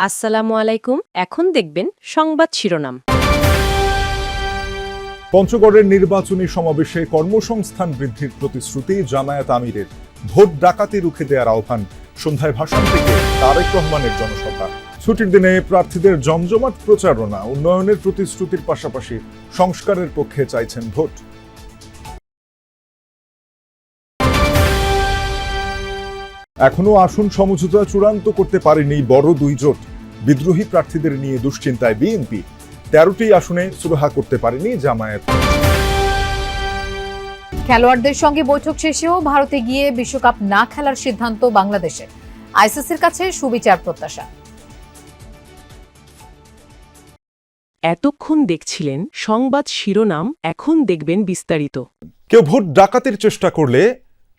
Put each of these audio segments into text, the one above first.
আসসালামু আলাইকুম। এখন দেখবেন সংবাদ শিরোনাম। পঞ্চগড়ের নির্বাচনী সমাবেশে কর্মসংস্থান বৃদ্ধির প্রতিশ্রুতি জামায়াত আমিরের। ভোট ডাকাতি রুখে দেওয়ার আহ্বান। সন্ধ্যায় ভাষণ থেকে তারেক রহমানের জনসভা। ছুটির দিনে প্রার্থীদের জমজমাট প্রচারণা। উন্নয়নের প্রতিশ্রুতির পাশাপাশি সংস্কারের পক্ষে চাইছেন ভোট। এখনো আসন সমঝোতা চূড়ান্ত করতে পারেনি বড় দুই জোট। বিদ্রোহী প্রার্থীদের নিয়ে দুশ্চিন্তায় বিএনপি। 13টি আসনে সুরাহা করতে পারেনি জামায়াত। খেলোয়াড়দের সঙ্গে বৈঠক শেষেও ভারতে গিয়ে বিশ্বকাপ না খেলার সিদ্ধান্ত বাংলাদেশের। আইসিসির কাছে সুবিচার প্রত্যাশা। এতক্ষণ দেখছিলেন সংবাদ শিরোনাম, এখন দেখবেন বিস্তারিত। কেউ ভোট ডাকাতির চেষ্টা করলে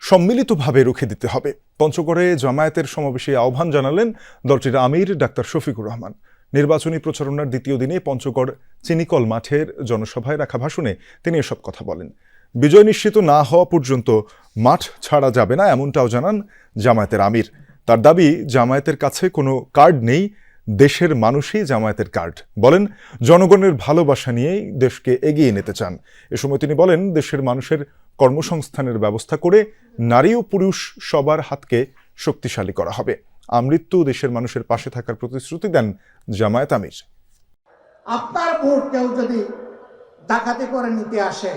সম্মিলিতভাবে রুখে দিতে হবে। পঞ্চগড়ে জামায়াতের সমাবেশে আহ্বান জানালেন দলটির আমির ডাক্তার শফিকুর রহমান। নির্বাচনী প্রচারণার দ্বিতীয় দিনে পঞ্চগড় চিনিকল মাঠের জনসভায় রাখা ভাষণে তিনি এসব কথা বলেন। বিজয় নিশ্চিত না হওয়া পর্যন্ত মাঠ ছাড়া যাবে না, এমনটাও জানান জামায়াতের আমির। তার দাবি, জামায়াতের কাছে কোনো কার্ড নেই, দেশের মানুষই জামায়াতের কার্ড। বলেন, জনগণের ভালোবাসা নিয়েই দেশকে এগিয়ে নিতে চান। এ সময় তিনি বলেন, দেশের মানুষের কর্মসংস্থানের ব্যবস্থা করে নারী ও পুরুষ সবার হাতকে শক্তিশালী করা হবে। আমৃত্যু দেশের মানুষের পাশে থাকার প্রতিশ্রুতি দেন জামায়াত আমির। আপনার ভোট কেউ যদি ডাকাতি করে নিতে আসে,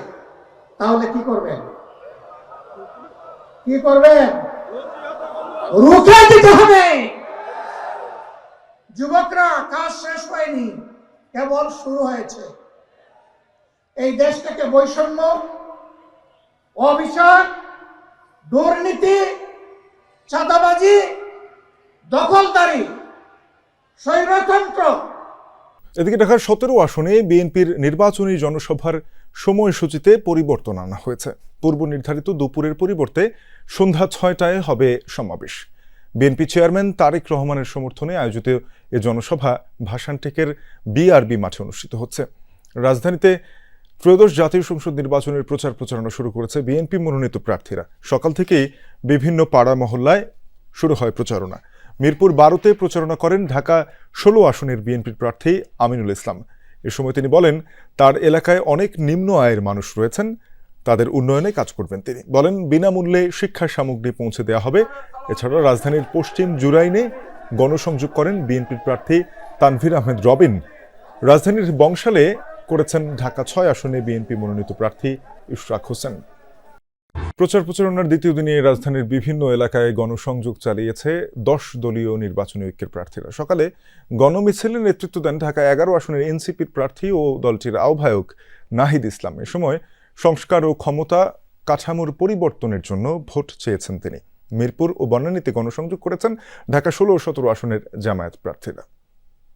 তাহলে কি করবেন? রুখে দিতে হবে। যুবকরা, কাজ শেষ হয়নি, কেবল শুরু হয়েছে। এই দেশ থেকে বৈষম্য, অবিচার, দুর্নীতি, চাঁদাবাজি, দখলদারি, স্বৈরতন্ত্র। এদিকে ঢাকার 17 আসনে বিএনপির নির্বাচনী জনসভার সময়সূচিতে পরিবর্তন আনা হয়েছে। পূর্ব নির্ধারিত দুপুরের পরিবর্তে সন্ধ্যা 6টায় হবে সমাবেশ। বিএনপি চেয়ারম্যান তারেক রহমানের সমর্থনে আয়োজিত এ জনসভা ভাষানটেকের বিআরবি মাঠে অনুষ্ঠিত হচ্ছে। রাজধানীতে ত্রয়োদশ জাতীয় সংসদ নির্বাচনের প্রচারণা শুরু করেছে বিএনপি মনোনীত প্রার্থীরা। সকাল থেকেই বিভিন্ন পাড়া মহল্লায় শুরু হয় প্রচারণা। মিরপুর 12তে প্রচারণা করেন ঢাকা 16 আসনের বিএনপির প্রার্থী আমিনুল ইসলাম। এ সময় তিনি বলেন, তার এলাকায় অনেক নিম্ন আয়ের মানুষ রয়েছেন, তাদের উন্নয়নে কাজ করবেন তিনি। বলেন, বিনামূল্যে শিক্ষা সামগ্রী পৌঁছে দেওয়া হবে। এছাড়া রাজধানীর পশ্চিম জুরাইনে গণসংযোগ করেন বিএনপির প্রার্থী তানভীর আহমেদ রবিন। রাজধানীর বংশালে করেছেন ঢাকা 6 আসনে বিএনপি মনোনীত প্রার্থী ইশরাক হোসেন। প্রচারণার দ্বিতীয় দিনে রাজধানীর বিভিন্ন এলাকায় গণসংযোগ চালিয়েছে 10 দলীয় নির্বাচনী ঐক্যের প্রার্থীরা। সকালে গণমিছিলের নেতৃত্ব দেন ঢাকা 11 আসনের এনসিপির প্রার্থী ও দলটির আহ্বায়ক নাহিদ ইসলাম। এ সময় সংস্কার ও ক্ষমতা কাঠামোর পরিবর্তনের জন্য ভোট চেয়েছেন তিনি। মিরপুর ও বনানীতে গণসংযোগ করেছেন ঢাকা 16 ও 17 আসনের জামায়াত প্রার্থীরা।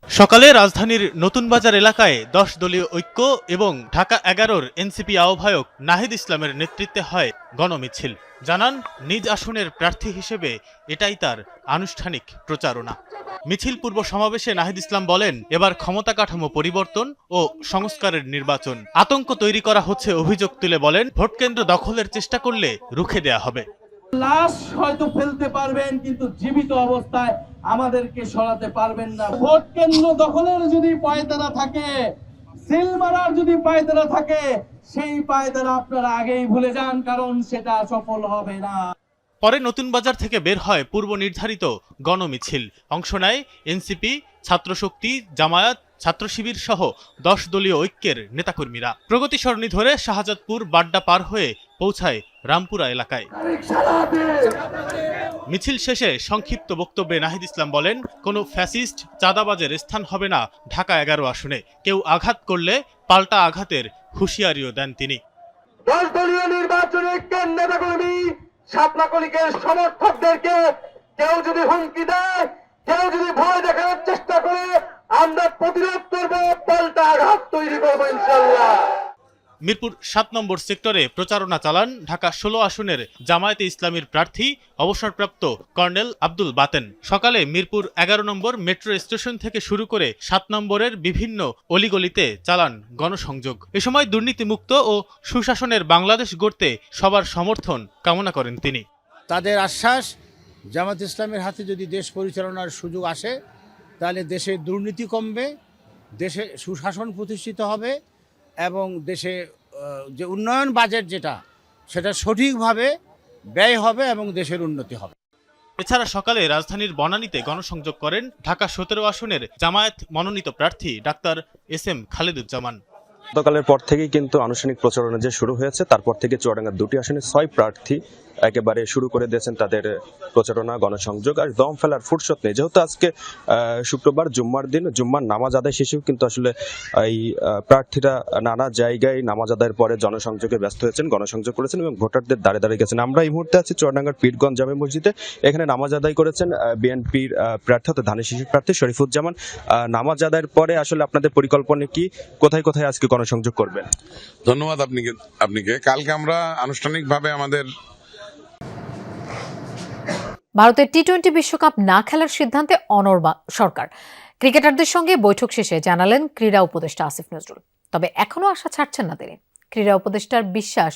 সকালে রাজধানীর নতুন বাজার এলাকায় 10 দলীয় ঐক্য এবং ঢাকা 11-র এনসিপি আহ্বায়ক নাহিদ ইসলামের নেতৃত্বে হয় গণমিছিল। জানান, নিজ আসনের প্রার্থী হিসেবে এটাই তার আনুষ্ঠানিক প্রচারণা। মিছিল পূর্ব সমাবেশে নাহিদ ইসলাম বলেন, এবার ক্ষমতা কাঠামো পরিবর্তন ও সংস্কারের নির্বাচন। আতঙ্ক তৈরি করা হচ্ছে অভিযোগ তুলে বলেন, ভোটকেন্দ্র দখলের চেষ্টা করলে রুখে দেয়া হবে। লাশ হয়তো ফেলতে পারবেন, কিন্তু জীবিত অবস্থায় আমাদেরকে সরাতে পারবেন না। ভোট কেন্দ্র দখলের যদি পায়তারা থাকে, সিল মারার যদি পায়তারা থাকে, সেই পায়তারা আপনারা আগেই ভুলে যান, কারণ সেটা সফল হবে না। পরে নতুন বাজার থেকে বের হয় পূর্ব নির্ধারিত গণমিছিল। অংশ নেয় এনসিপি, ছাত্রশক্তি, জামায়াত, ছাত্র শিবির সহ 10 দলীয় ঐক্যের নেতাকর্মীরা। প্রগতি সরণি ধরে শাহজাদপুর বাড্ডা পার হয়ে পৌঁছায় রামপুরা এলাকায়। মিছিল শেষে সংক্ষিপ্ত বক্তব্যে নাহিদ ইসলাম বলেন, কোনো ফ্যাসিস্ট চাঁদাবাজের স্থান হবে না ঢাকা 11 আসনে। কেউ আঘাত করলে পাল্টা আঘাতের হুঁশিয়ারিও দেন তিনি। 10 দলীয় নির্বাচনী ঐক্যের নেতাকর্মী, শাপলাকলিকের সমর্থকদেরকে কেউ যদি হুমকি দেয়, কেউ যদি ভয় দেখানোর চেষ্টা করে, আমরা প্রতিরোধ করব, পাল্টা আঘাত তৈরি করবো ইনশাআল্লাহ। মিরপুর 7 নম্বর সেক্টরে প্রচারণা চালান ঢাকা 16 আসনের জামায়াতে ইসলামীর প্রার্থী অবসরপ্রাপ্ত কর্নেল আব্দুল বাতেন। সকালে মিরপুর 11 নম্বর মেট্রো স্টেশন থেকে শুরু করে 7 নম্বরের বিভিন্ন অলিগলিতে চালান গণসংযোগ। এ সময় দুর্নীতিমুক্ত ও সুশাসনের বাংলাদেশ গড়তে সবার সমর্থন কামনা করেন তিনি। তাদের আশ্বাস, জামাত ইসলামের হাতে যদি দেশ পরিচালনার সুযোগ আসে, তাহলে দেশে দুর্নীতি কমবে, দেশে সুশাসন প্রতিষ্ঠিত হবে এবং দেশে যে উন্নয়ন বাজেট যেটা সেটা সঠিকভাবে ব্যয় হবে এবং দেশের উন্নতি হবে। এছাড়া সকালে রাজধানীর বনানীতে গণসংযোগ করেন ঢাকা ১৭ আসনের জামায়াত মনোনীত প্রার্থী ডাক্তার SM খালেদুজ্জামান। গতকালের পর থেকেই কিন্তু আনুষ্ঠানিক প্রচারণা যে শুরু হয়েছে, তারপর থেকে চুয়াডাঙ্গার 2টি আসনে 6 প্রার্থী একেবারে শুরু করে দিয়েছেন তাদের প্রচারণা, গণসংযোগ। আর দম ফেলার ফুরসত নেই, যেহেতু আজকে শুক্রবার জুম্মার দিন, জুম্মার নামাজ আদায় শেষেও কিন্তু আসলে এই প্রার্থীরা নানা জায়গায় নামাজ আদায়ের পরে জনসংযোগে ব্যস্ত হয়েছেন, গণসংযোগ করেছেন এবং ভোটারদের দাঁড়ে দাঁড়িয়ে গেছেন। আমরা এই মুহূর্তে আছি চুয়াডাঙ্গার পীরগঞ্জ জামে মসজিদে। এখানে নামাজ আদায় করেছেন বিএনপির প্রার্থী অর্থাৎ ধানের শীষের প্রার্থী শরীফুজ্জামান। নামাজ আদায়ের পরে আসলে আপনাদের পরিকল্পনা কি, কোথায় কোথায় আজকে গণসংযোগ করবেন? ধন্যবাদ আপনাকে। কালকে আমরা আনুষ্ঠানিকভাবে আমাদের ভারতের টি-20 বিশ্বকাপ না খেলার সিদ্ধান্তে অনড় সরকার। ক্রিকেটারদের সঙ্গে বৈঠক শেষে জানালেন ক্রীড়া উপদেষ্টা আসিফ নজরুল। তবে এখনও আশা ছাড়ছেন না তিনি। ক্রীড়া উপদেষ্টার বিশ্বাস,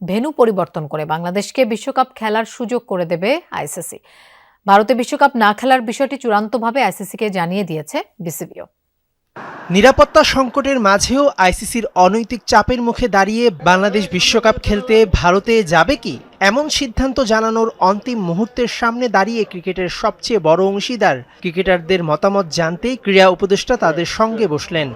ভেন্যু পরিবর্তন করে বাংলাদেশকে বিশ্বকাপ খেলার সুযোগ করে দেবে আইসিসি। ভারতে বিশ্বকাপ না খেলার বিষয়টি চূড়ান্তভাবে আইসিসিকে জানিয়ে দিয়েছে বিসিবিও। নিরাপত্তা সংকটের মাঝেও আইসিসির অনৈতিক চাপের মুখে দাঁড়িয়ে বাংলাদেশ বিশ্বকাপ খেলতে ভারতে যাবে কি, এমন সিদ্ধান্ত জানানোর অন্তিম মুহূর্তের সামনে দাঁড়িয়ে ক্রিকেটের সবচেয়ে বড় অংশীদার ক্রিকেটারদের মতামত জানতেই ক্রীড়া উপদেষ্টা তাদের সঙ্গে বসলেন।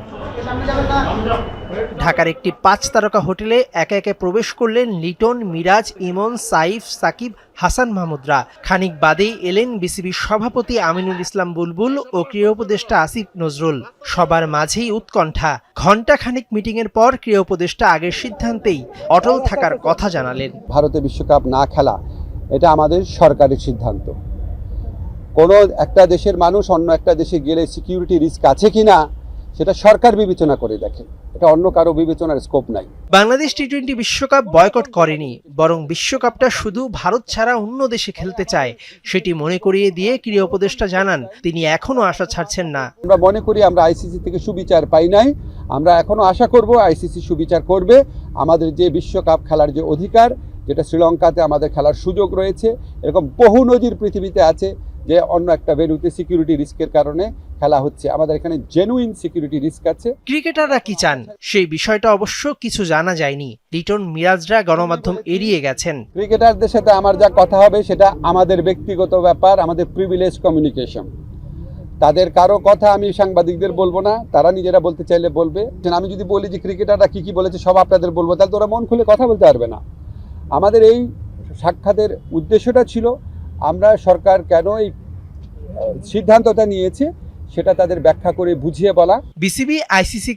ঢাকার একটি 5 তারকা হোটেলে একে একে প্রবেশ করলেন লিটন, মিরাজ, ইমন, সাইফ, সাকিব, হাসান মাহমুদরা। খানিক বাদেই এলেন বিসিবির সভাপতি আমিনুল ইসলাম বুলবুল ও ক্রীড়া উপদেষ্টা আসিফ নজরুল। সবার মাঝেই উৎকণ্ঠা। ঘণ্টা খানিক মিটিংয়ের পর ক্রীড়া উপদেষ্টা আগের সিদ্ধান্তেই অটল থাকার কথা জানালেন। ভারতে বিশ্বকাপ না খেলা এটা আমাদের সরকারের সিদ্ধান্ত। কোনো একটা দেশের মানুষ অন্য একটা দেশে গেলে সিকিউরিটি রিস্ক আছে কিনা সেটা সরকার বিবেচনা করে দেখে, এটা অন্য কারো বিবেচনার স্কোপ নাই। বাংলাদেশ টি-20 বিশ্বকাপ বয়কট করেনি, বরং বিশ্বকাপটা শুধু ভারত ছাড়া অন্য দেশে খেলতে চায়, সেটি মনে করিয়ে দিয়ে ক্রীড়া উপদেষ্টা জানান তিনি এখনো আশা ছাড়ছেন না। আমরা মনে করি আমরা আইসিসি থেকে সুবিচার পাই নাই, আমরা এখনো আশা করব আইসিসি সুবিচার করবে। আমাদের যে বিশ্বকাপ খেলার যে অধিকার, যেটা শ্রীলঙ্কাতে আমাদের খেলার সুযোগ রয়েছে, এরকম বহু নজির পৃথিবীতে আছে যে অন্য একটা ভেন্যুতে সিকিউরিটি রিস্কের কারণে খেলা হচ্ছে, আমাদের এখানে জেনুইন সিকিউরিটি রিস্ক আছে। ক্রিকেটাররা কি চান সেই বিষয়টা অবশ্য কিছু জানা যায়নি। লিটন, মিরাজরা গণমাধ্যম এড়িয়ে গেছেন। ক্রিকেটারদের সাথে আমার যা কথা হবে সেটা আমাদের ব্যক্তিগত ব্যাপার, আমাদের প্রিভিলেজ কমিউনিকেশন। তাদের কারো কথা আমি সাংবাদিকদের বলবো না, তারা নিজেরা বলতে চাইলে বলবে। আমি যদি বলি যে ক্রিকেটাররা কি বলেছে সব আপনাদের বলবো, তাহলে তো ওরা মন খুলে কথা বলতে পারবে না। আমাদের এই সাক্ষাতের উদ্দেশ্যটা ছিল আমরা সরকার কেন এই সিদ্ধান্তটা নিয়েছে সেটা তাদের ব্যাখ্যা করে বুঝিয়ে বলা। BCB ICC